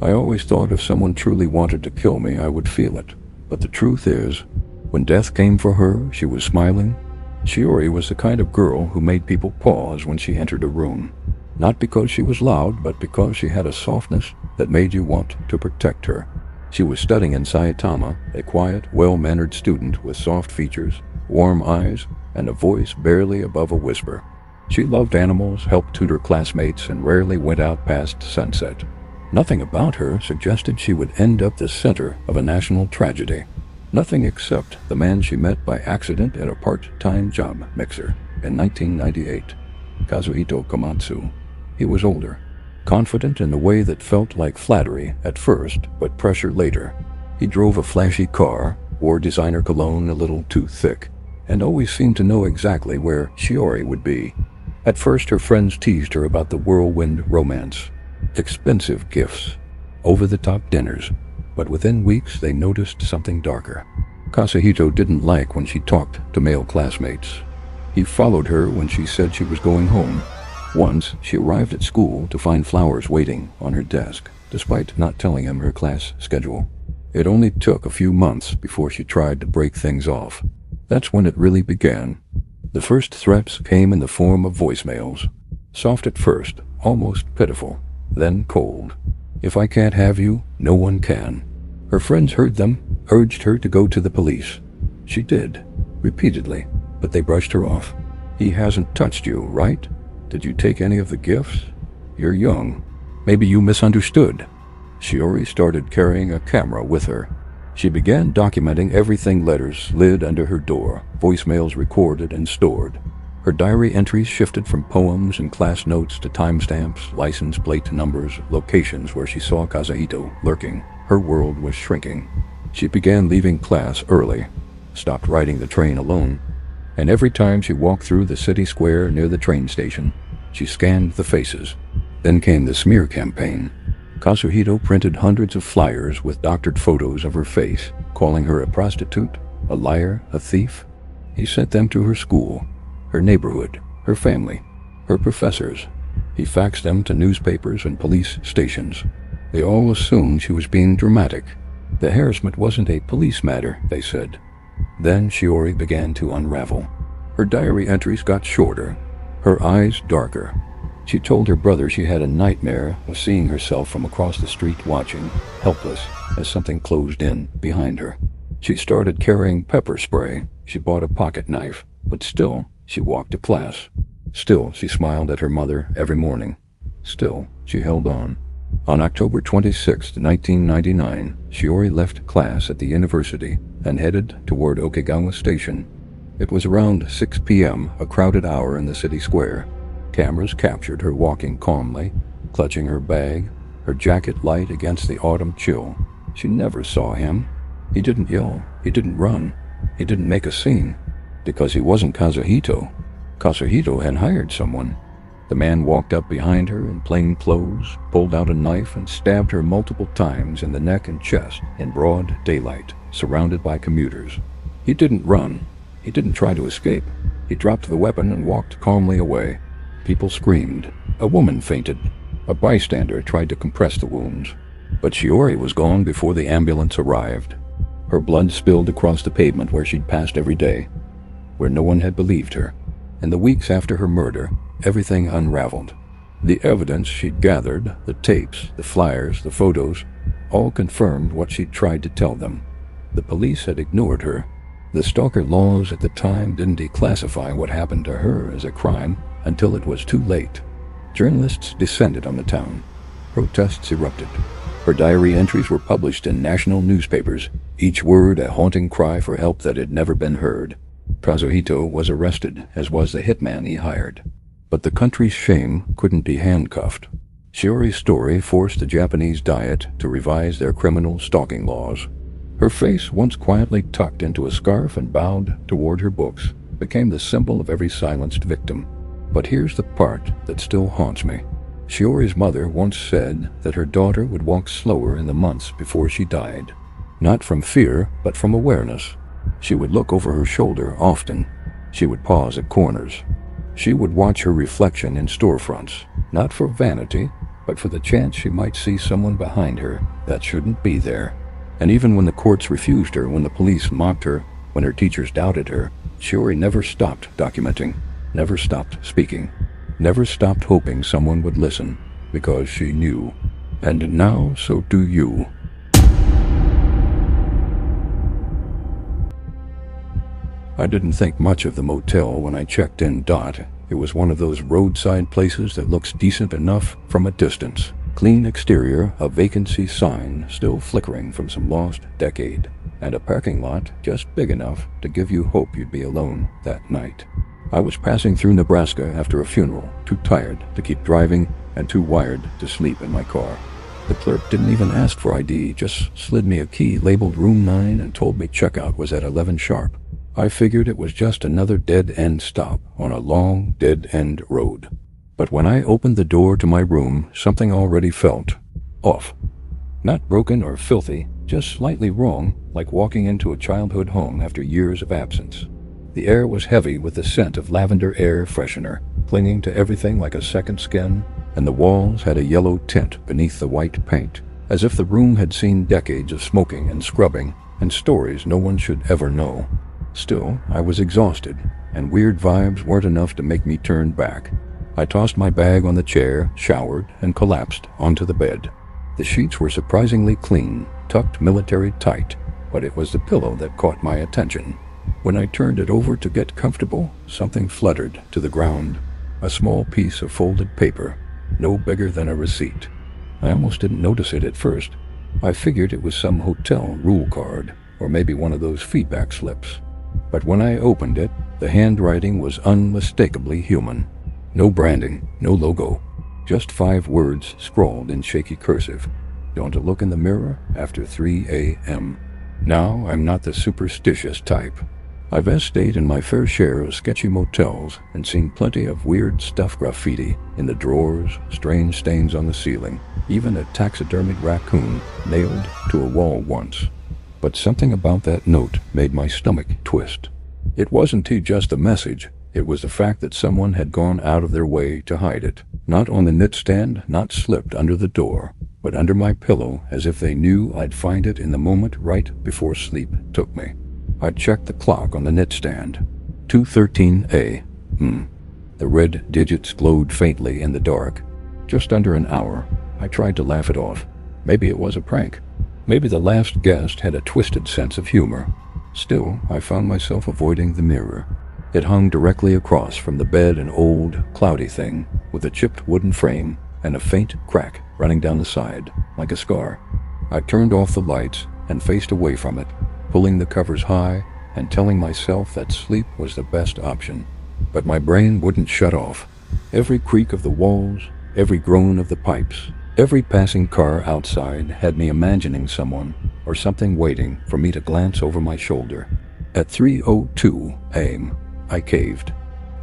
I always thought if someone truly wanted to kill me, I would feel it. But the truth is, when death came for her, she was smiling. Shiori was the kind of girl who made people pause when she entered a room. Not because she was loud, but because she had a softness that made you want to protect her. She was studying in Saitama, a quiet, well-mannered student with soft features, warm eyes, and a voice barely above a whisper. She loved animals, helped tutor classmates, and rarely went out past sunset. Nothing about her suggested she would end up the center of a national tragedy. Nothing except the man she met by accident at a part-time job mixer in 1998, Kazuhito Komatsu. He was older, confident in a way that felt like flattery at first, but pressure later. He drove a flashy car, wore designer cologne a little too thick, and always seemed to know exactly where Shiori would be. At first, her friends teased her about the whirlwind romance, expensive gifts, over-the-top dinners, but within weeks they noticed something darker. Kazuhito didn't like when she talked to male classmates. He followed her when she said she was going home. Once, she arrived at school to find flowers waiting on her desk, despite not telling him her class schedule. It only took a few months before she tried to break things off. That's when it really began. The first threats came in the form of voicemails. Soft at first, almost pitiful, then cold. "If I can't have you, no one can." Her friends heard them, urged her to go to the police. She did, repeatedly, but they brushed her off. "He hasn't touched you, right? Did you take any of the gifts? You're young. Maybe you misunderstood." Shiori started carrying a camera with her. She began documenting everything letters slid under her door, voicemails recorded and stored. Her diary entries shifted from poems and class notes to timestamps, license plate numbers, locations where she saw Kazuhito lurking. Her world was shrinking. She began leaving class early, stopped riding the train alone, and every time she walked through the city square near the train station, she scanned the faces. Then came the smear campaign. Kazuhito printed hundreds of flyers with doctored photos of her face, calling her a prostitute, a liar, a thief. He sent them to her school, her neighborhood, her family, her professors. He faxed them to newspapers and police stations. They all assumed she was being dramatic. The harassment wasn't a police matter, they said. Then Shiori began to unravel. Her diary entries got shorter, her eyes darker. She told her brother she had a nightmare of seeing herself from across the street watching, helpless, as something closed in behind her. She started carrying pepper spray. She bought a pocket knife, but still, she walked to class. Still, she smiled at her mother every morning. Still, she held on. On October 26, 1999, Shiori left class at the university and headed toward Okigawa Station. It was around 6 p.m., a crowded hour in the city square. Cameras captured her walking calmly, clutching her bag, her jacket light against the autumn chill. She never saw him. He didn't yell. He didn't run. He didn't make a scene. Because he wasn't Kazuhito. Kazuhito had hired someone. The man walked up behind her in plain clothes, pulled out a knife, and stabbed her multiple times in the neck and chest in broad daylight, surrounded by commuters. He didn't run. He didn't try to escape. He dropped the weapon and walked calmly away. People screamed. A woman fainted. A bystander tried to compress the wounds. But Shiori was gone before the ambulance arrived. Her blood spilled across the pavement where she'd passed every day, where no one had believed her. In the weeks after her murder, everything unraveled. The evidence she'd gathered, the tapes, the flyers, the photos, all confirmed what she'd tried to tell them. The police had ignored her. The Stalker laws at the time didn't declassify what happened to her as a crime until it was too late. Journalists descended on the town. Protests erupted. Her diary entries were published in national newspapers, each word a haunting cry for help that had never been heard. Kazuhito was arrested, as was the hitman he hired. But the country's shame couldn't be handcuffed. Shiori's story forced the Japanese Diet to revise their criminal stalking laws. Her face, once quietly tucked into a scarf and bowed toward her books, became the symbol of every silenced victim. But here's the part that still haunts me. Shiori's mother once said that her daughter would walk slower in the months before she died. Not from fear, but from awareness. She would look over her shoulder often. She would pause at corners. She would watch her reflection in storefronts, not for vanity, but for the chance she might see someone behind her that shouldn't be there. And even when the courts refused her, when the police mocked her, when her teachers doubted her, Shiori never stopped documenting, never stopped speaking, never stopped hoping someone would listen, because she knew. And now, so do you. I didn't think much of the motel when I checked in. It was one of those roadside places that looks decent enough from a distance. Clean exterior, a vacancy sign still flickering from some lost decade, and a parking lot just big enough to give you hope you'd be alone that night. I was passing through Nebraska after a funeral, too tired to keep driving and too wired to sleep in my car. The clerk didn't even ask for ID, just slid me a key labeled room 9 and told me checkout was at 11 sharp. I figured it was just another dead-end stop on a long, dead-end road. But when I opened the door to my room, something already felt off. Not broken or filthy, just slightly wrong, like walking into a childhood home after years of absence. The air was heavy with the scent of lavender air freshener, clinging to everything like a second skin, and the walls had a yellow tint beneath the white paint, as if the room had seen decades of smoking and scrubbing, and stories no one should ever know. Still, I was exhausted, and weird vibes weren't enough to make me turn back. I tossed my bag on the chair, showered, and collapsed onto the bed. The sheets were surprisingly clean, tucked military tight, but it was the pillow that caught my attention. When I turned it over to get comfortable, something fluttered to the ground. A small piece of folded paper, no bigger than a receipt. I almost didn't notice it at first. I figured it was some hotel rule card, or maybe one of those feedback slips. But when I opened it, the handwriting was unmistakably human. No branding, no logo, just 5 words scrawled in shaky cursive. Don't look in the mirror after 3 a.m. Now, I'm not the superstitious type. I've stayed in my fair share of sketchy motels and seen plenty of weird stuff graffiti in the drawers, strange stains on the ceiling, even a taxidermied raccoon nailed to a wall once. But something about that note made my stomach twist. It wasn't just the message, it was the fact that someone had gone out of their way to hide it. Not on the nightstand, not slipped under the door, but under my pillow, as if they knew I'd find it in the moment right before sleep took me. I checked the clock on the nightstand. 2:13 a.m. The red digits glowed faintly in the dark. Just under an hour. I tried to laugh it off. Maybe it was a prank. Maybe the last guest had a twisted sense of humor. Still, I found myself avoiding the mirror. It hung directly across from the bed, an old, cloudy thing, with a chipped wooden frame and a faint crack running down the side, like a scar. I turned off the lights and faced away from it, pulling the covers high and telling myself that sleep was the best option. But my brain wouldn't shut off. Every creak of the walls, every groan of the pipes, every passing car outside had me imagining someone or something waiting for me to glance over my shoulder. At 3:02 a.m., I caved.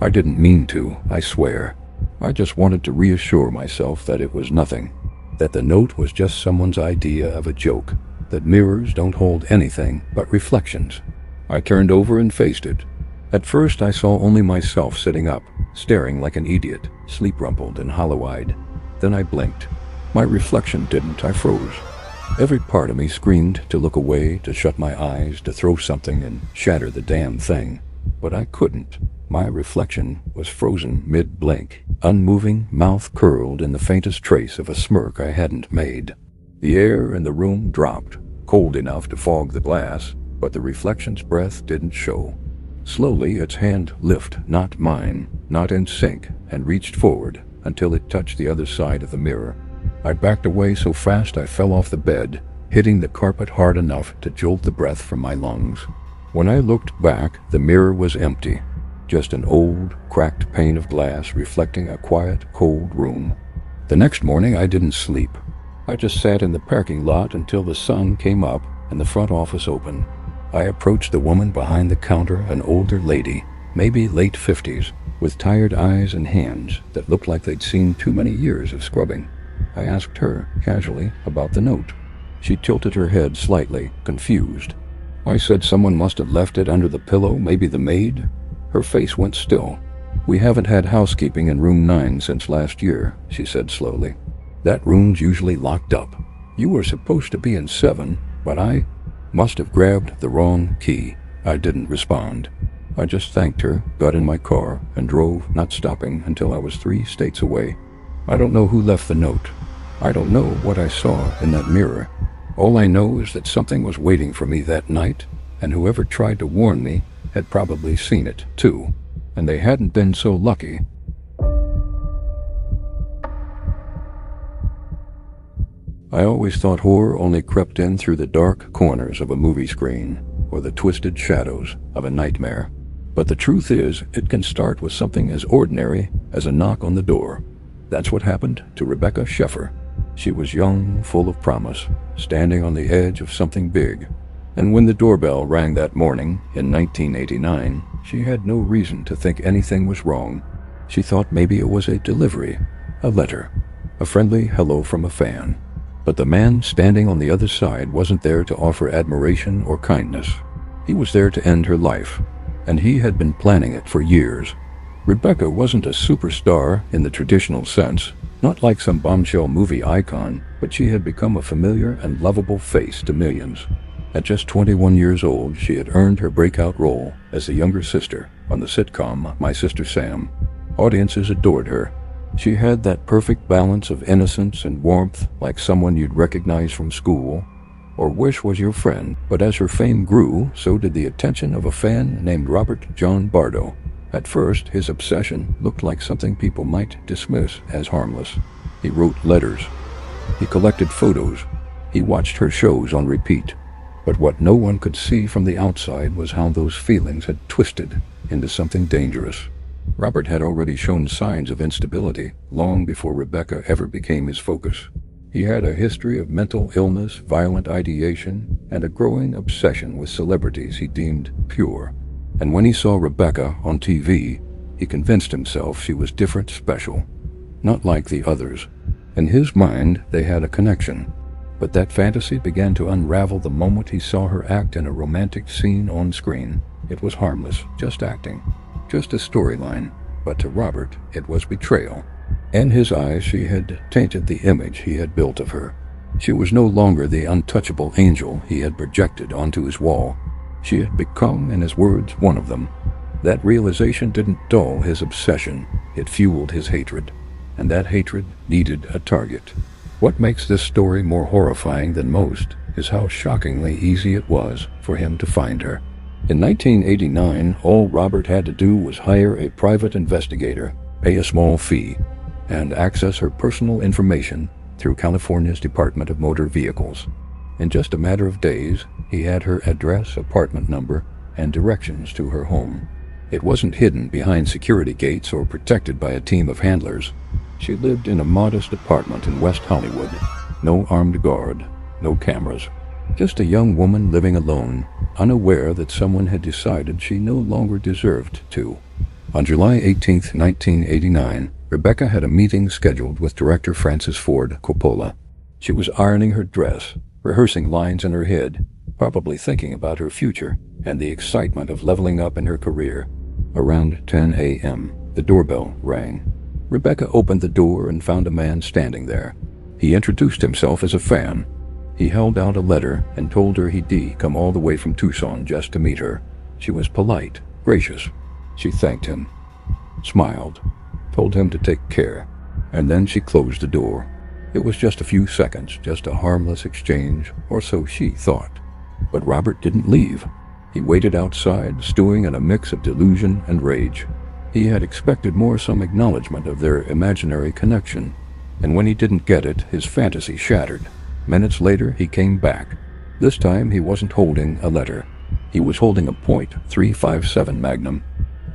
I didn't mean to, I swear. I just wanted to reassure myself that it was nothing, that the note was just someone's idea of a joke, that mirrors don't hold anything but reflections. I turned over and faced it. At first I saw only myself sitting up, staring like an idiot, sleep-rumpled and hollow-eyed. Then I blinked. My reflection didn't, I froze. Every part of me screamed to look away, to shut my eyes, to throw something and shatter the damn thing. But I couldn't. My reflection was frozen mid-blink, unmoving, mouth curled in the faintest trace of a smirk I hadn't made. The air in the room dropped, cold enough to fog the glass, but the reflection's breath didn't show. Slowly its hand lifted, not mine, not in sync, and reached forward until it touched the other side of the mirror. I backed away so fast I fell off the bed, hitting the carpet hard enough to jolt the breath from my lungs. When I looked back, the mirror was empty, just an old, cracked pane of glass reflecting a quiet, cold room. The next morning I didn't sleep. I just sat in the parking lot until the sun came up and the front office opened. I approached the woman behind the counter, an older lady, maybe late 50s, with tired eyes and hands that looked like they'd seen too many years of scrubbing. I asked her, casually, about the note. She tilted her head slightly, confused. I said someone must have left it under the pillow, maybe the maid. Her face went still. We haven't had housekeeping in room 9 since last year, she said slowly. That room's usually locked up. You were supposed to be in 7, but I must have grabbed the wrong key." I didn't respond. I just thanked her, got in my car, and drove, not stopping until I was 3 states away. I don't know who left the note. I don't know what I saw in that mirror. All I know is that something was waiting for me that night, and whoever tried to warn me had probably seen it, too. And they hadn't been so lucky. I always thought horror only crept in through the dark corners of a movie screen, or the twisted shadows of a nightmare. But the truth is, it can start with something as ordinary as a knock on the door. That's what happened to Rebecca Sheffer. She was young, full of promise, standing on the edge of something big. And when the doorbell rang that morning in 1989, she had no reason to think anything was wrong. She thought maybe it was a delivery, a letter, a friendly hello from a fan. But the man standing on the other side wasn't there to offer admiration or kindness. He was there to end her life, and he had been planning it for years. Rebecca wasn't a superstar in the traditional sense, not like some bombshell movie icon, but she had become a familiar and lovable face to millions. At just 21 years old, she had earned her breakout role as the younger sister on the sitcom My Sister Sam. Audiences adored her. She had that perfect balance of innocence and warmth, like someone you'd recognize from school or wish was your friend. But as her fame grew, so did the attention of a fan named Robert John Bardo. At first, his obsession looked like something people might dismiss as harmless. He wrote letters. He collected photos. He watched her shows on repeat. But what no one could see from the outside was how those feelings had twisted into something dangerous. Robert had already shown signs of instability long before Rebecca ever became his focus. He had a history of mental illness, violent ideation, and a growing obsession with celebrities he deemed pure. And when he saw Rebecca on TV, he convinced himself she was different, special, not like the others. In his mind, they had a connection. But that fantasy began to unravel the moment he saw her act in a romantic scene on screen. It was harmless, just acting. Just a storyline, but to Robert, it was betrayal. In his eyes, she had tainted the image he had built of her. She was no longer the untouchable angel he had projected onto his wall. She had become, in his words, one of them. That realization didn't dull his obsession, it fueled his hatred. And that hatred needed a target. What makes this story more horrifying than most is how shockingly easy it was for him to find her. In 1989, all Robert had to do was hire a private investigator, pay a small fee, and access her personal information through California's Department of Motor Vehicles. In just a matter of days, he had her address, apartment number, and directions to her home. It wasn't hidden behind security gates or protected by a team of handlers. She lived in a modest apartment in West Hollywood. No armed guard, no cameras. Just a young woman living alone, unaware that someone had decided she no longer deserved to. On July 18, 1989, Rebecca had a meeting scheduled with director Francis Ford Coppola. She was ironing her dress, rehearsing lines in her head, probably thinking about her future and the excitement of leveling up in her career. Around 10 a.m., the doorbell rang. Rebecca opened the door and found a man standing there. He introduced himself as a fan. He held out a letter and told her he'd come all the way from Tucson just to meet her. She was polite, gracious. She thanked him, smiled, told him to take care, and then she closed the door. It was just a few seconds, just a harmless exchange, or so she thought. But Robert didn't leave. He waited outside, stewing in a mix of delusion and rage. He had expected some acknowledgement of their imaginary connection, and when he didn't get it, his fantasy shattered. Minutes later, he came back. This time, he wasn't holding a letter. He was holding a .357 Magnum.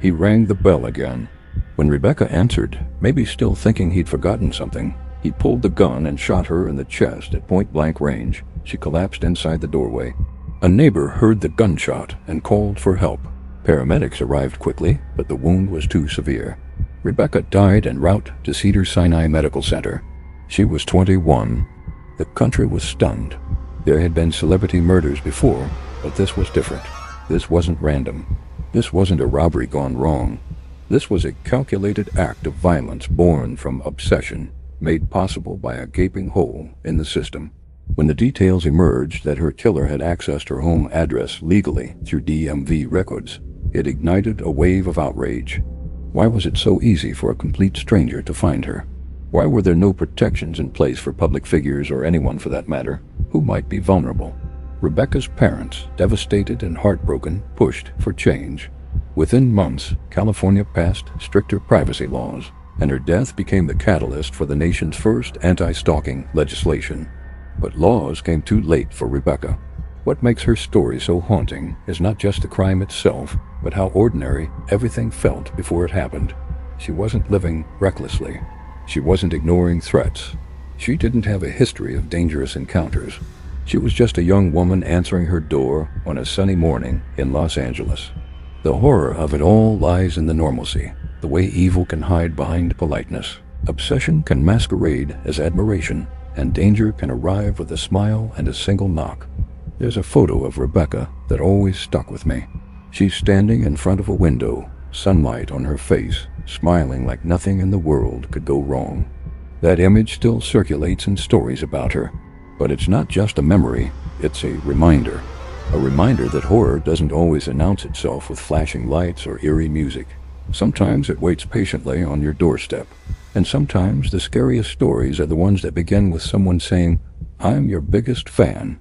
He rang the bell again. When Rebecca answered, maybe still thinking he'd forgotten something, he pulled the gun and shot her in the chest at point-blank range. She collapsed inside the doorway. A neighbor heard the gunshot and called for help. Paramedics arrived quickly, but the wound was too severe. Rebecca died en route to Cedars-Sinai Medical Center. She was 21. The country was stunned. There had been celebrity murders before, but this was different. This wasn't random. This wasn't a robbery gone wrong. This was a calculated act of violence born from obsession, made possible by a gaping hole in the system. When the details emerged that her killer had accessed her home address legally through DMV records, it ignited a wave of outrage. Why was it so easy for a complete stranger to find her? Why were there no protections in place for public figures or anyone for that matter who might be vulnerable? Rebecca's parents, devastated and heartbroken, pushed for change. Within months, California passed stricter privacy laws, and her death became the catalyst for the nation's first anti-stalking legislation. But laws came too late for Rebecca. What makes her story so haunting is not just the crime itself, but how ordinary everything felt before it happened. She wasn't living recklessly. She wasn't ignoring threats. She didn't have a history of dangerous encounters. She was just a young woman answering her door on a sunny morning in Los Angeles. The horror of it all lies in the normalcy, the way evil can hide behind politeness. Obsession can masquerade as admiration, and danger can arrive with a smile and a single knock. There's a photo of Rebecca that always stuck with me. She's standing in front of a window, sunlight on her face, smiling like nothing in the world could go wrong. That image still circulates in stories about her, but it's not just a memory, it's a reminder. A reminder that horror doesn't always announce itself with flashing lights or eerie music. Sometimes it waits patiently on your doorstep. And sometimes the scariest stories are the ones that begin with someone saying, "I'm your biggest fan."